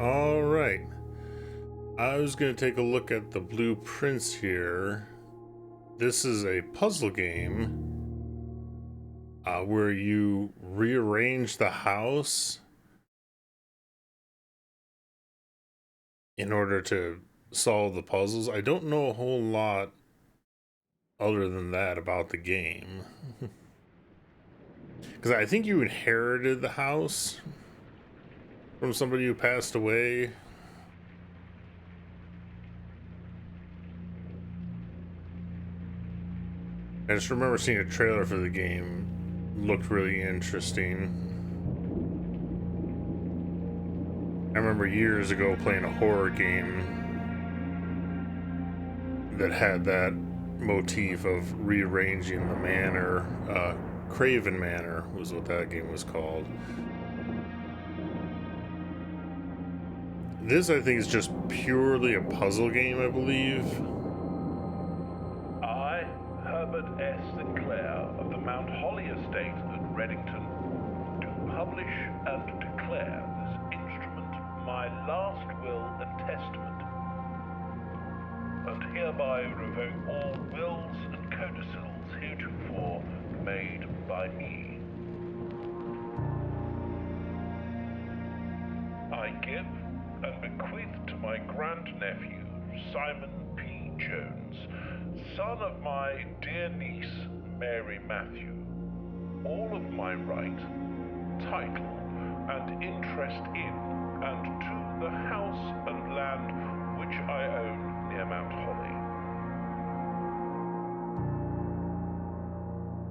All right. I was going to take a look at the blueprints here. This is a puzzle game where you rearrange the house in order to solve the puzzles. I don't know a whole lot other than that about the game. Because I think you inherited the house from somebody who passed away. I just remember seeing a trailer for the game. Looked really interesting. I remember years ago playing a horror game that had that motif of rearranging the manor. Craven Manor was what that game was called. This, I think, is just purely a puzzle game, I believe. I, Herbert S. Sinclair of the Mount Holly Estate at Reddington, do publish and declare this instrument my last will and testament, and hereby revoke all wills and codicils heretofore made by me. I give and bequeath to my grandnephew, Simon P. Jones, son of my dear niece, Mary Matthew, all of my right, title, and interest in and to the house and land which I own near Mount Holly.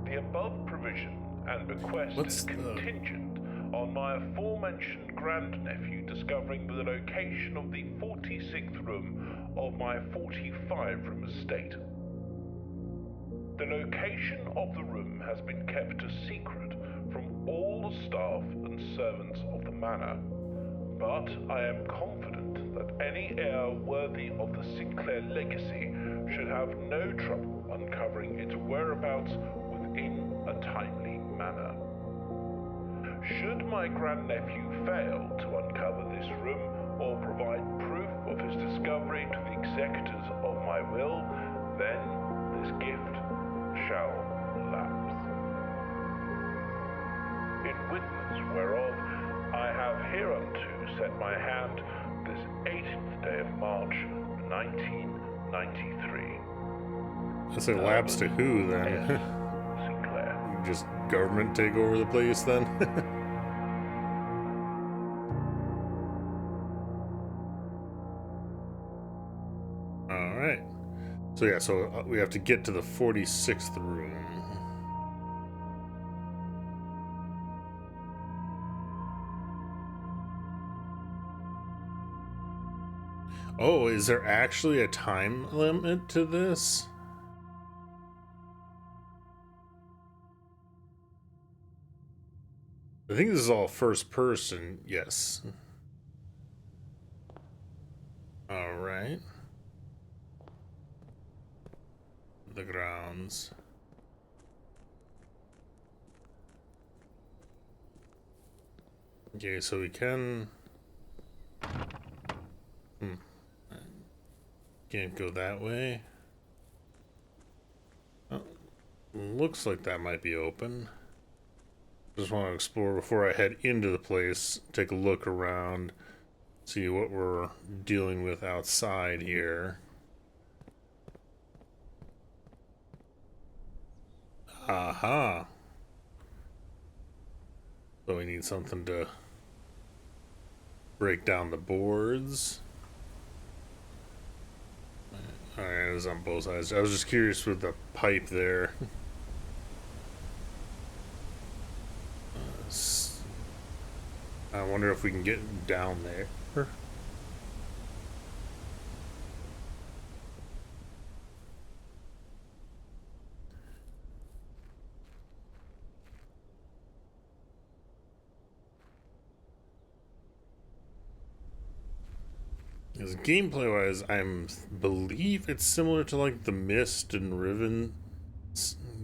The above provision and bequest is contingent on my aforementioned grandnephew discovering the location of the 46th room of my 45-room estate. The location of the room has been kept a secret from all the staff and servants of the manor, but I am confident that any heir worthy of the Sinclair legacy should have no trouble uncovering its whereabouts within a timely manner. Should my grandnephew fail to uncover this room or provide proof of his discovery to the executors of my will, then this gift shall lapse. In witness whereof I have hereunto set my hand this 18th day of March, 1993. I say lapse to who then? Sinclair. Just government take over the place then? Alright. So yeah, so we have to get to the 46th room. Oh, is there actually a time limit to this? I think this is all first person, yes. Alright. The grounds. Okay, so we can... Can't go that way. Oh, looks like that might be open. Just want to explore before I head into the place. Take a look around. See what we're dealing with outside here. Aha! So we need something to break down the boards. Alright, it was on both sides. I was just curious with the pipe there. I wonder if we can get down there. Because gameplay-wise, I believe it's similar to like the Mist and Riven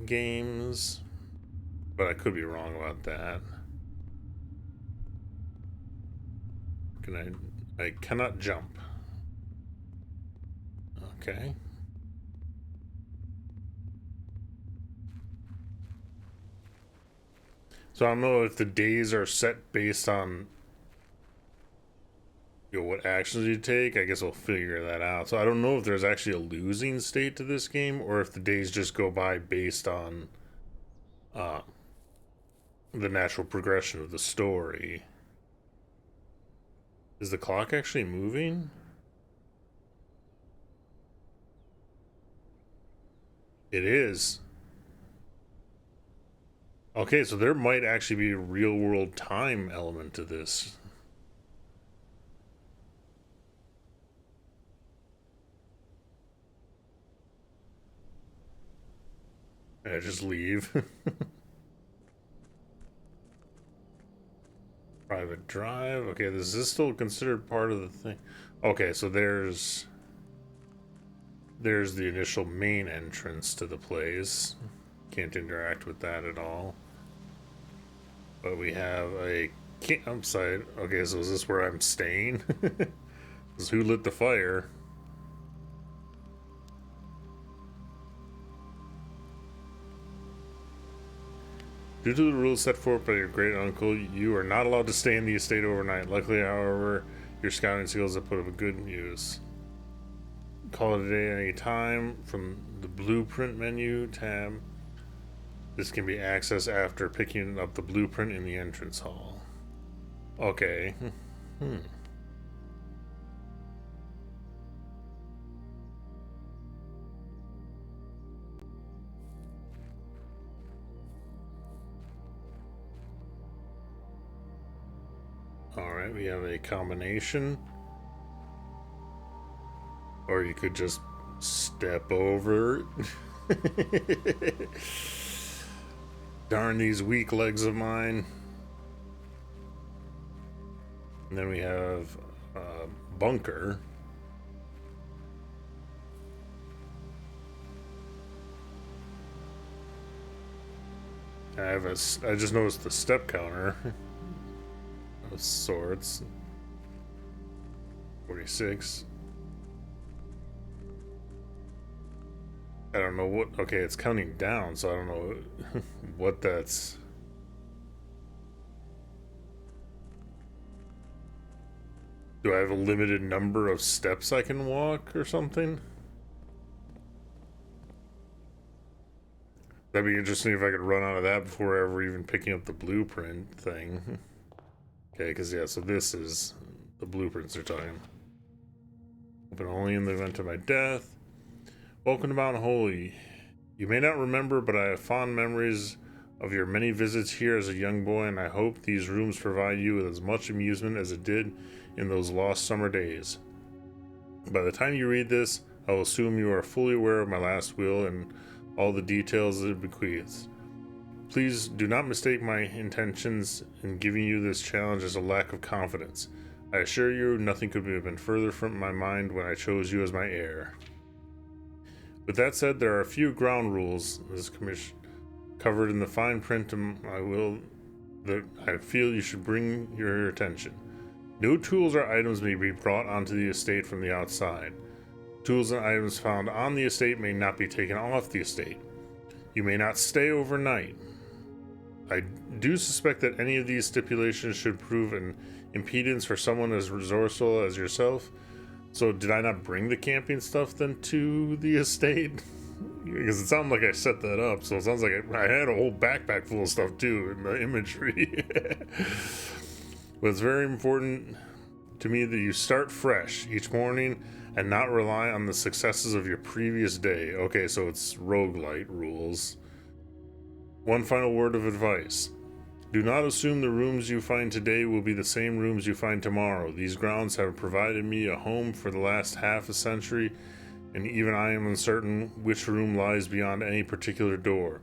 games, but I could be wrong about that. Can I? I cannot jump. Okay. So I don't know if the days are set based on what actions you take. I guess we'll figure that out. So I don't know if there's actually a losing state to this game, or if the days just go by based on uh, the natural progression of the story. Is the clock actually moving? It is. Okay, so there might actually be a real world time element to this. I just leave. Private drive. Okay, is this still considered part of the thing? Okay, so there's the initial main entrance to the place. Can't interact with that at all. But we have a campsite. Okay, so is this where I'm staying? This is who lit the fire. Due to the rules set forth by your great uncle, you are not allowed to stay in the estate overnight. Luckily, however, your scouting skills have put up a good use. Call it a day at any time from the blueprint menu tab. This can be accessed after picking up the blueprint in the entrance hall. Okay. Alright, we have a combination. Or you could just step over. Darn these weak legs of mine. And then we have bunker. I just noticed the step counter of sorts. 46. I don't know what. Okay, it's counting down, so I don't know what that's. Do I have a limited number of steps I can walk or something? That'd be interesting if I could run out of that before ever even picking up the blueprint thing. Okay, because yeah, so this is the blueprints they're talking. Open only in the event of my death. Welcome to Mount Holy. You may not remember, but I have fond memories of your many visits here as a young boy, and I hope these rooms provide you with as much amusement as it did in those lost summer days. By the time you read this, I will assume you are fully aware of my last will and all the details it bequeaths. Please do not mistake my intentions in giving you this challenge as a lack of confidence. I assure you, nothing could have been further from my mind when I chose you as my heir. With that said, there are a few ground rules as covered in the fine print of my will that I feel you should bring your attention. No tools or items may be brought onto the estate from the outside. Tools and items found on the estate may not be taken off the estate. You may not stay overnight. I do suspect that any of these stipulations should prove an impedance for someone as resourceful as yourself. So did I not bring the camping stuff then to the estate? Because it sounded like I set that up, so it sounds like I had a whole backpack full of stuff too in the imagery. But it's very important to me that you start fresh each morning and not rely on the successes of your previous day. Okay, so it's roguelite rules. One final word of advice. Do not assume the rooms you find today will be the same rooms you find tomorrow. These grounds have provided me a home for the last half a century, and even I am uncertain which room lies beyond any particular door.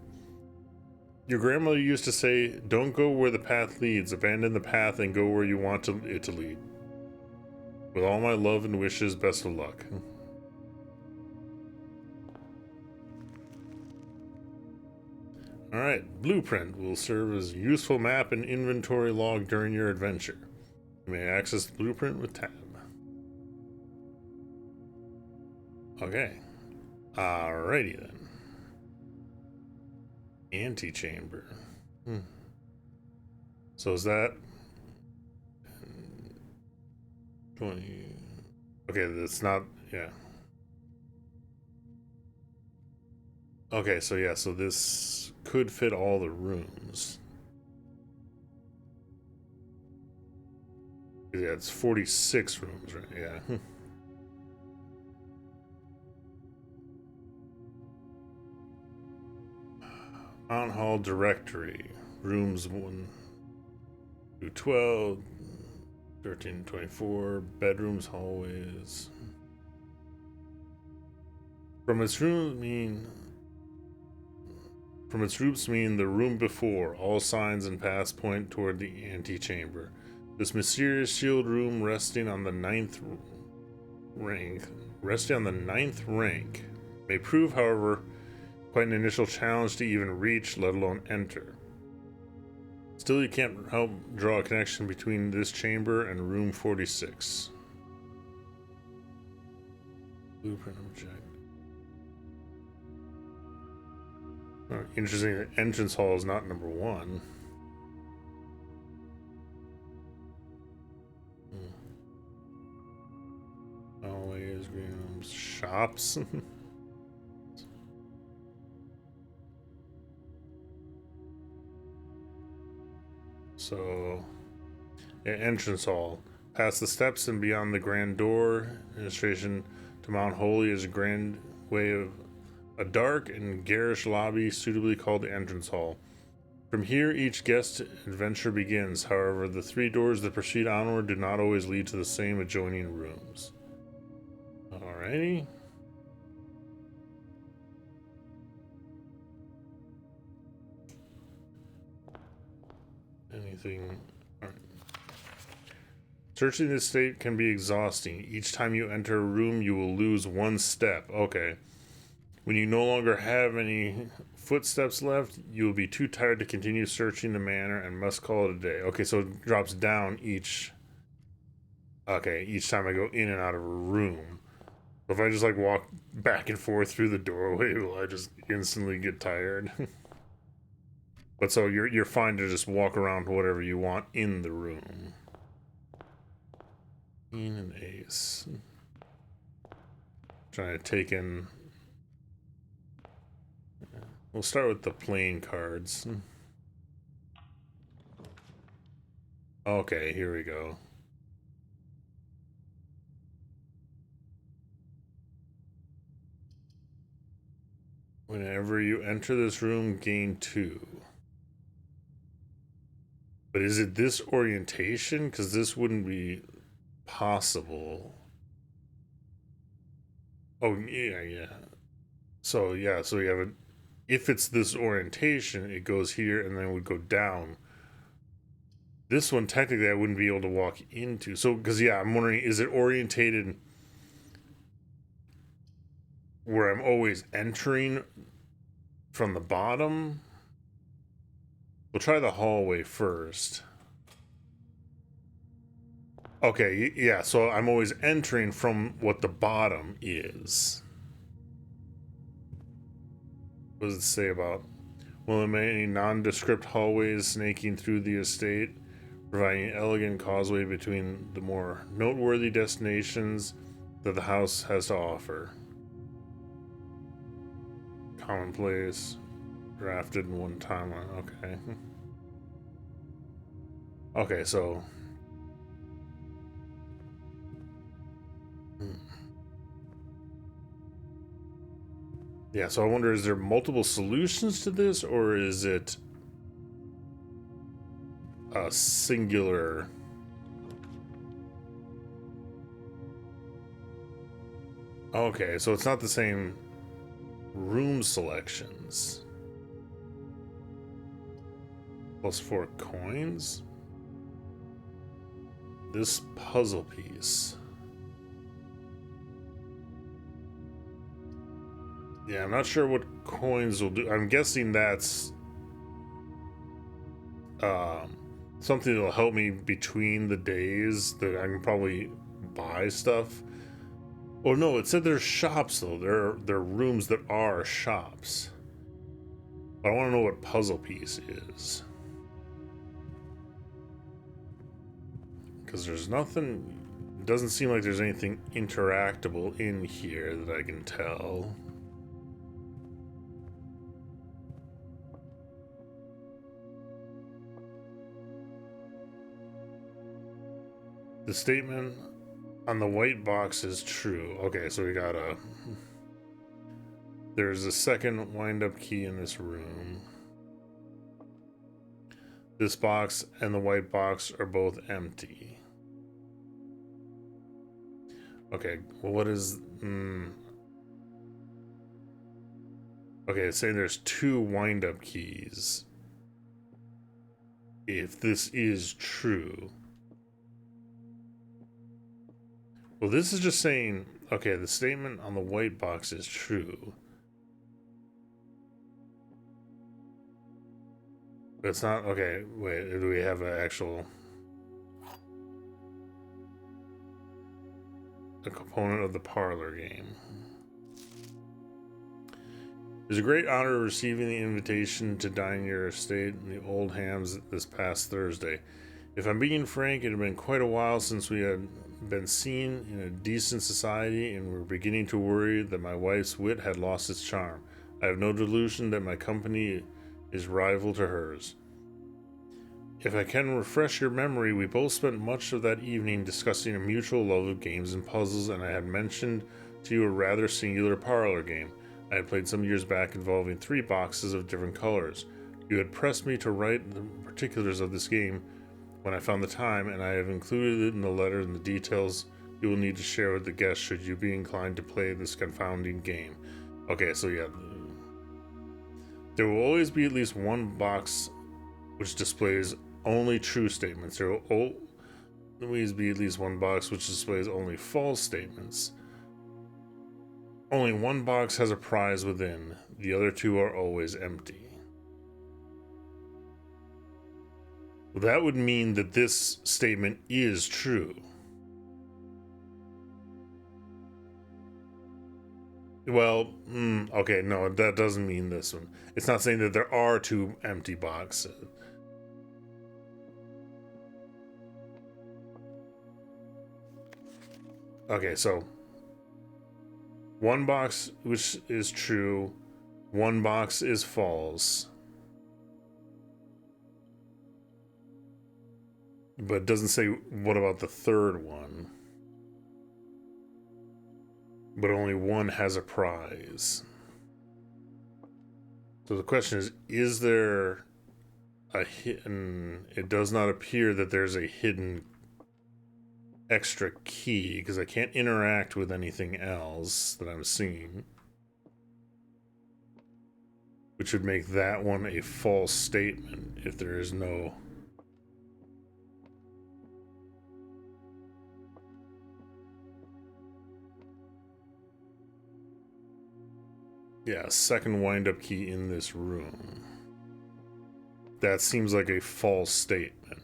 Your grandmother used to say, don't go where the path leads, abandon the path and go where you want it to lead. With all my love and wishes, best of luck. Alright, blueprint will serve as a useful map and inventory log during your adventure. You may access the blueprint with tab. Okay. Alrighty then. Antechamber. So is that 20? Okay, that's not, yeah. Okay, so yeah, so this could fit all the rooms. Yeah, it's 46 rooms, right? Yeah. Town Hall Directory. Rooms 1 through 12, 13 to 24. Bedrooms, hallways. From its rooms mean the room before. All signs and paths point toward the antechamber. This mysterious shield room resting on the ninth rank may prove, however, quite an initial challenge to even reach, let alone enter. Still, you can't help draw a connection between this chamber and room 46. Blueprint object. Oh, interesting that entrance hall is not number 1. Always green rooms, shops. So, yeah, entrance hall. Past the steps and beyond the grand door, administration to Mount Holy is a grand way of a dark and garish lobby suitably called the entrance hall. From here, each guest adventure begins. However, the 3 doors that proceed onward do not always lead to the same adjoining rooms. Alrighty. Anything? Alright. Searching this state can be exhausting. Each time you enter a room, you will lose 1 step. Okay. When you no longer have any footsteps left, you will be too tired to continue searching the manor and must call it a day. Okay, so it drops down each time I go in and out of a room. If I just like walk back and forth through the doorway, will I just instantly get tired? But so you're fine to just walk around whatever you want in the room. Queen and ace. Trying to take in. We'll start with the playing cards. Okay, here we go. Whenever you enter this room, gain 2. But is it this orientation? Because this wouldn't be possible. Oh, yeah. So, yeah, so you have a... If it's this orientation, it goes here and then it would go down. This one, technically, I wouldn't be able to walk into. So, because, yeah, I'm wondering, is it orientated where I'm always entering from the bottom? We'll try the hallway first. Okay, yeah, so I'm always entering from what the bottom is. What does it say about? Will there be any nondescript hallways snaking through the estate, providing an elegant causeway between the more noteworthy destinations that the house has to offer? Commonplace, drafted in one timeline. Okay. Okay, so. Yeah, so I wonder, is there multiple solutions to this, or is it a singular? Okay, so it's not the same room selections. +4 coins. This puzzle piece. Yeah, I'm not sure what coins will do. I'm guessing that's something that'll help me between the days that I can probably buy stuff. Oh no, it said there's shops though. There are rooms that are shops. But I want to know what puzzle piece is. Because there's nothing... It doesn't seem like there's anything interactable in here that I can tell. The statement on the white box is true. Okay, so we got a... There's a second wind-up key in this room. This box and the white box are both empty. Okay, well, what is... Okay, it's saying there's two wind-up keys. If this is true... Well, this is just saying, okay, the statement on the white box is true. But it's not, okay, wait, do we have an actual... A component of the parlor game. It's a great honor receiving the invitation to dine your estate in the Old Hams this past Thursday. If I'm being frank, it had been quite a while since we had been seen in a decent society, and we're beginning to worry that my wife's wit had lost its charm. I have no delusion that my company is rival to hers. If I can refresh your memory, we both spent much of that evening discussing a mutual love of games and puzzles, and I had mentioned to you a rather singular parlor game I had played some years back involving 3 boxes of different colors. You had pressed me to write the particulars of this game when I found the time, and I have included it in the letter and the details you will need to share with the guests should you be inclined to play this confounding game. Okay, so yeah. There will always be at least one box which displays only true statements. There will always be at least one box which displays only false statements. Only one box has a prize within. The other 2 are always empty. That would mean that this statement is true. Well, okay, no, that doesn't mean this one. It's not saying that there are 2 empty boxes. Okay, so one box which is true, one box is false. But it doesn't say what about the third one. But only one has a prize. So the question is there a hidden... It does not appear that there's a hidden extra key, because I can't interact with anything else that I'm seeing. Which would make that one a false statement if there is no... Yeah, second wind-up key in this room. That seems like a false statement.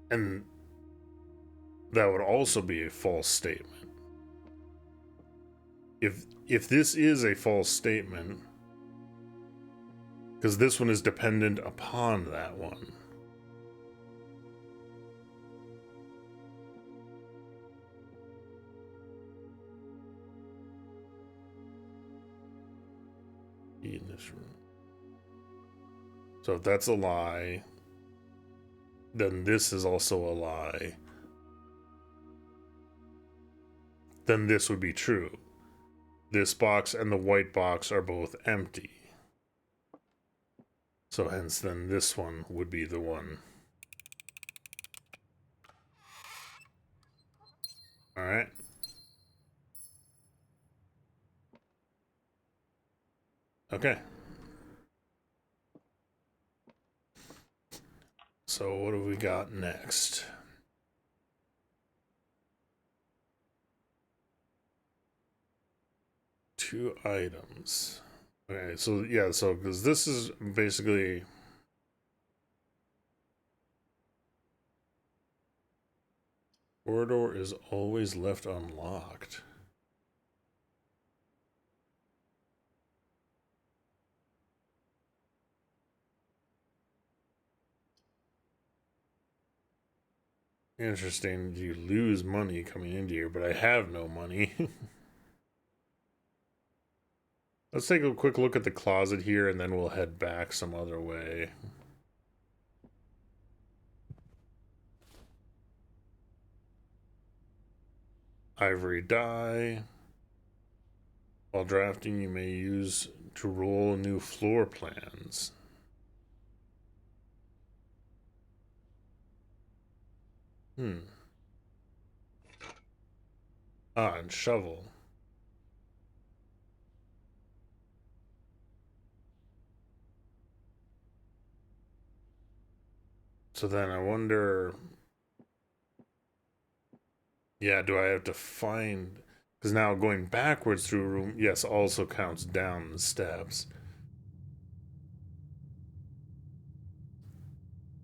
And that would also be a false statement. If this is a false statement, because this one is dependent upon that one. In this room. So if that's a lie, then this is also a lie. Then this would be true. This box and the white box are both empty. So hence then this one would be the one. Alright. Okay. So what have we got next? Two items. Okay, so yeah, so because this is basically Corridor is always left unlocked. Interesting. You lose money coming into here, but I have no money. Let's take a quick look at the closet here, and then we'll head back some other way. Ivory die. While drafting, you may use to roll new floor plans. And shovel. So then I wonder... Yeah, do I have to find... Because now going backwards through a room, yes, also counts down the steps.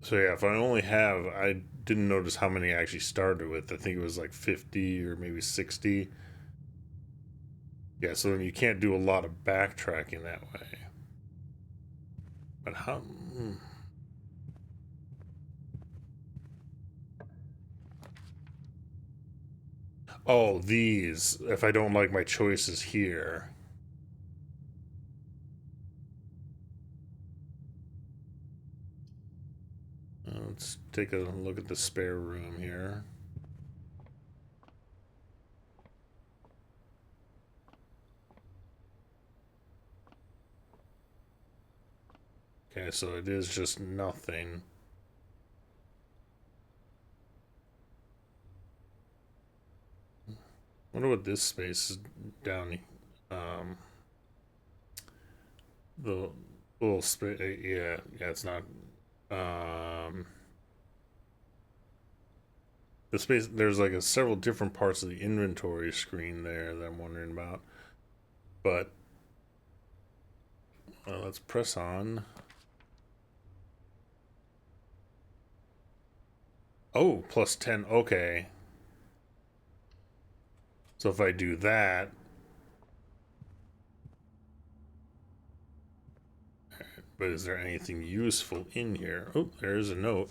So yeah, if I only have... I didn't notice how many I actually started with. I think it was like 50 or maybe 60. Yeah, so then you can't do a lot of backtracking that way. But how... Oh, these. If I don't like my choices here. Let's take a look at the spare room here. Okay, so it is just nothing. Wonder what this space is down. The little space. Yeah, it's not. The space. There's like several different parts of the inventory screen there that I'm wondering about. But let's press on. Oh, plus 10. Okay. So if I do that, but is there anything useful in here? Oh, there's a note.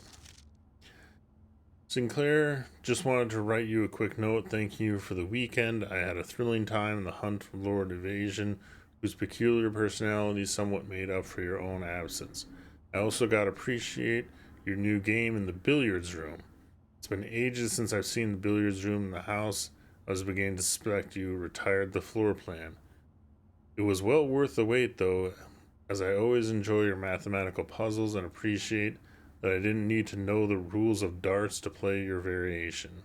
Sinclair, just wanted to write you a quick note. Thank you for the weekend. I had a thrilling time in the hunt for Lord Evasion, whose peculiar personality somewhat made up for your own absence. I also got to appreciate your new game in the billiards room. It's been ages since I've seen the billiards room in the house. I was beginning to suspect you retired the floor plan. It was well worth the wait, though, as I always enjoy your mathematical puzzles and appreciate that I didn't need to know the rules of darts to play your variation.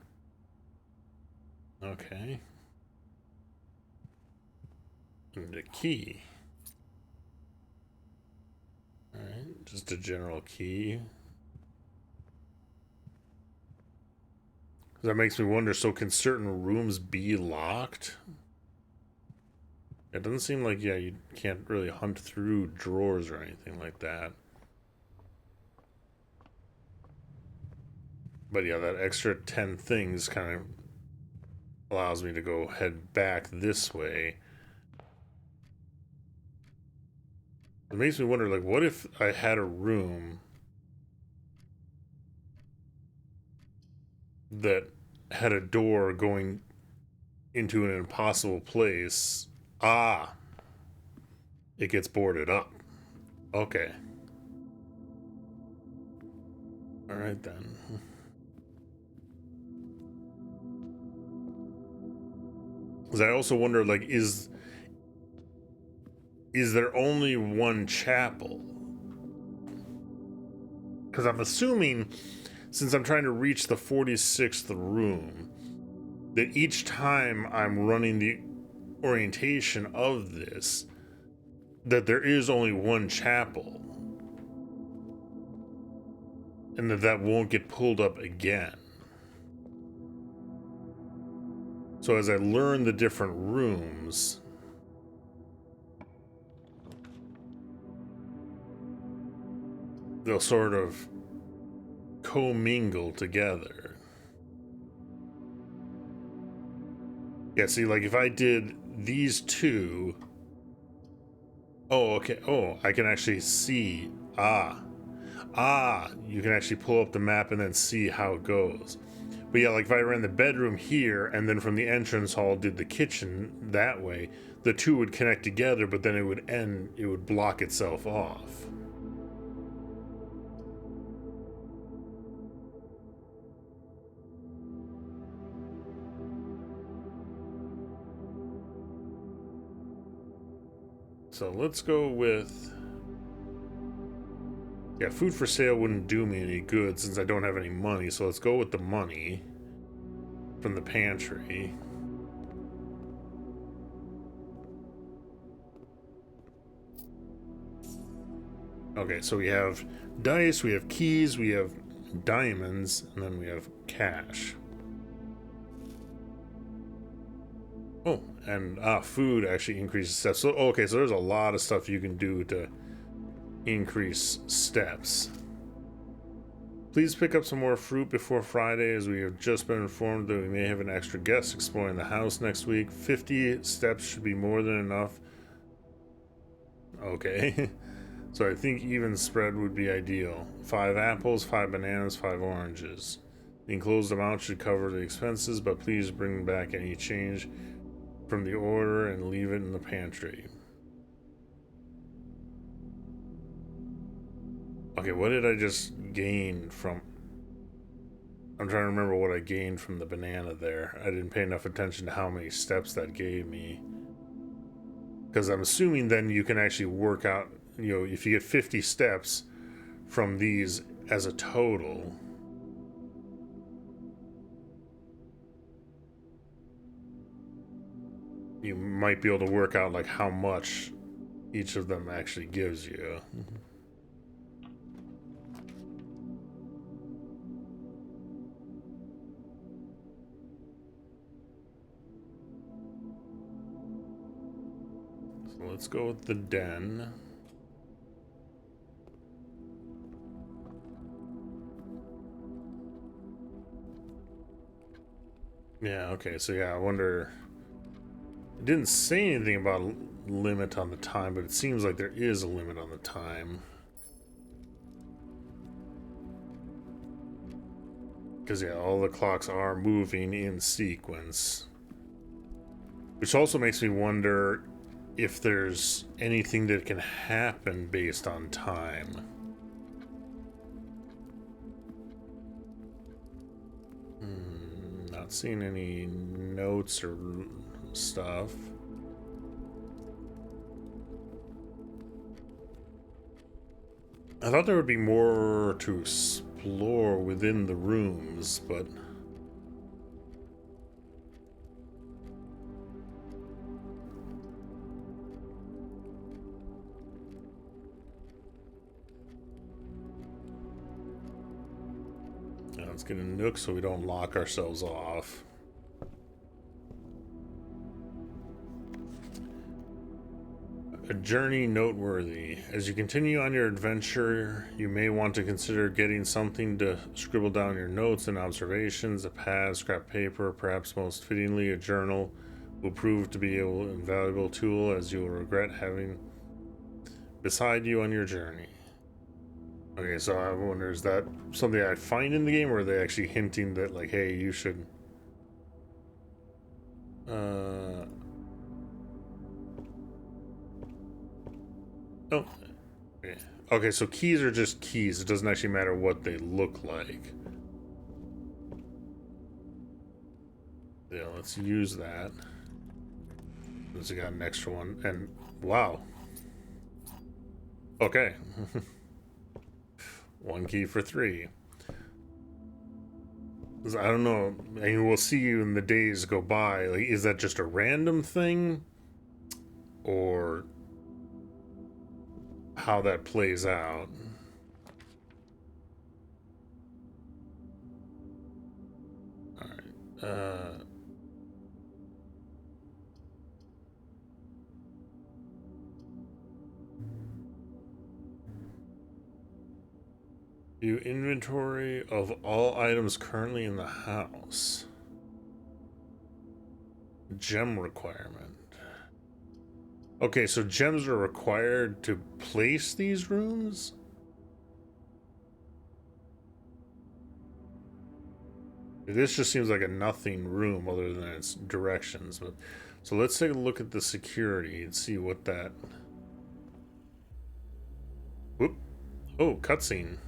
Okay. And a key. Alright, just a general key. That makes me wonder, so can certain rooms be locked? It doesn't seem like, yeah, you can't really hunt through drawers or anything like that. But yeah, that extra 10 things kind of allows me to go head back this way. It makes me wonder, like, what if I had a room that had a door going into an impossible place? Ah, it gets boarded up. Okay. All right then. Because I also wonder, like, is there only one chapel? Because I'm assuming, since I'm trying to reach the 46th room, that each time I'm running the orientation of this, that there is only one chapel. And that won't get pulled up again. So as I learn the different rooms, they'll sort of commingle together. Yeah, see, like if I did these two. Oh, okay. Oh, I can actually see. You can actually pull up the map and then see how it goes. But yeah, like if I ran the bedroom here and then from the entrance hall did the kitchen that way, the two would connect together, but then it would block itself off. So let's go with... Yeah, food for sale wouldn't do me any good since I don't have any money, so let's go with the money from the pantry. Okay, so we have dice, we have keys, we have diamonds, and then we have cash. Oh, and food actually increases steps. So okay, so there's a lot of stuff you can do to increase steps. Please pick up some more fruit before Friday, as we have just been informed that we may have an extra guest exploring the house next week. 50 steps should be more than enough. Okay. So I think even spread would be ideal. 5 apples, 5 bananas, 5 oranges. The enclosed amount should cover the expenses, but please bring back any change from the order and leave it in the pantry. Okay, what did I just gain from... I'm trying to remember what I gained from the banana there. I didn't pay enough attention to how many steps that gave me. Because I'm assuming then you can actually work out, you know, if you get 50 steps from these as a total. You might be able to work out like how much each of them actually gives you. So let's go with the den. Yeah, okay, so yeah, I wonder... It didn't say anything about a limit on the time, but it seems like there is a limit on the time. Because, yeah, all the clocks are moving in sequence. Which also makes me wonder if there's anything that can happen based on time. Not seeing any notes or stuff. I thought there would be more to explore within the rooms, but... Let's get a nook so we don't lock ourselves off. A journey noteworthy. As you continue on your adventure, you may want to consider getting something to scribble down your notes and observations. A pad, scrap paper, perhaps most fittingly a journal, will prove to be an invaluable tool as you will regret having beside you on your journey. Okay, so I wonder, is that something I find in the game, or are they actually hinting that, like, hey, you should... Oh. Okay. Okay, so keys are just keys. It doesn't actually matter what they look like. Yeah, let's use that. Since we got an extra one. And, wow. Okay. 1 key for 3. I don't know. I mean, we'll see you in the days go by. Like, is that just a random thing? Or how that plays out? Alright. View inventory of all items currently in the house. Gem requirement. Okay, so gems are required to place these rooms? This just seems like a nothing room other than its directions. But so let's take a look at the security and see what that... Whoop. Oh, cutscene.